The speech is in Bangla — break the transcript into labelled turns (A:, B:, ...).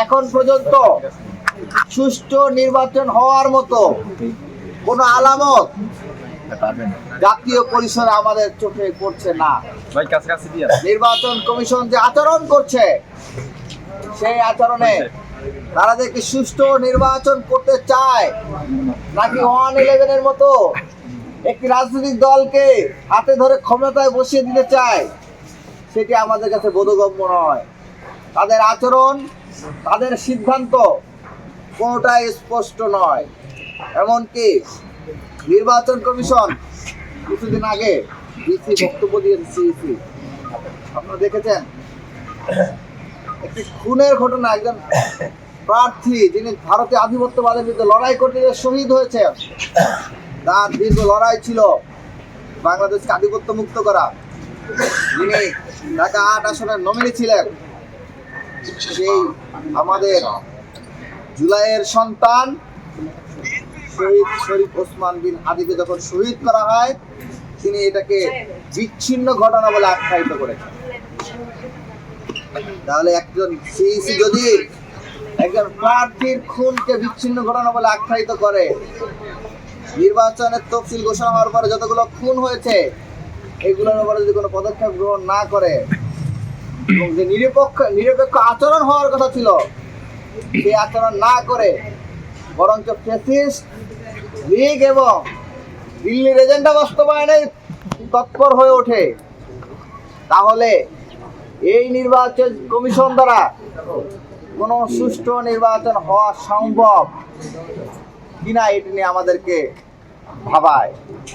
A: এখন পর্যন্ত সুষ্ঠু নির্বাচন হওয়ার মতো কোনো আলামত জাতীয় পরিসরে আমাদের চোখে পড়ছে না। নির্বাচন কমিশন যে আচরণ করছে, সেই আচরণে তারা যে কি সুষ্ঠু নির্বাচন করতে চায় নাকি 111-এর মতো একটি রাজনৈতিক দলকে হাতে ধরে ক্ষমতায় বসিয়ে দিতে চায়, সেটি আমাদের কাছে বোধগম্য নয়। তাদের আচরণ, তাদের সিদ্ধান্ত কোনোটাই স্পষ্ট নয়। এমনকি নির্বাচন কমিশন কিছুদিন আগে বক্তব্য দিয়েছে, সিইসি আপনারা দেখেছেন, একটি খুনের ঘটনা, একজন প্রার্থী যিনি ভারতীয় আধিপত্যবাদের বিরুদ্ধে লড়াই করতে গিয়ে শহীদ হয়েছে, তার দীর্ঘ লড়াই ছিল বাংলাদেশকে আধিপত্য মুক্ত করা। যিনি ঢাকা 8 আসনের নমিনি ছিলেন, সেই আমাদের জুলাইয়ের সন্তান শহীদ শরীফ ওসমান বিন হাদিকে যখন শহীদ করা হয়, তিনি এটাকে বিচ্ছিন্ন ঘটনা বলে আখ্যায়িত করেছেন। তাহলে একজন সিইসি যদি একজন প্রার্থীর খুনকে বিচ্ছিন্ন ঘটনা বলে আখ্যায়িত করে, নির্বাচনের তফসিল ঘোষণা হওয়ার পরে যতগুলো খুন হয়েছে এগুলোর ব্যাপারে যদি কোনো পদক্ষেপ গ্রহণ না করে এবং যে নিরপেক্ষ আচরণ হওয়ার কথা ছিল সেই আচরণ না করে বরঞ্চ ফ্যাসিস্ট লীগ এবং দিল্লির এজেন্ডা বাস্তবায়নে তৎপর হয়ে ওঠে, তাহলে এই নির্বাচন কমিশন দ্বারা কোনো সুষ্ঠু নির্বাচন হওয়া সম্ভব কিনা এটি নিয়ে আমাদেরকে ভাবায়।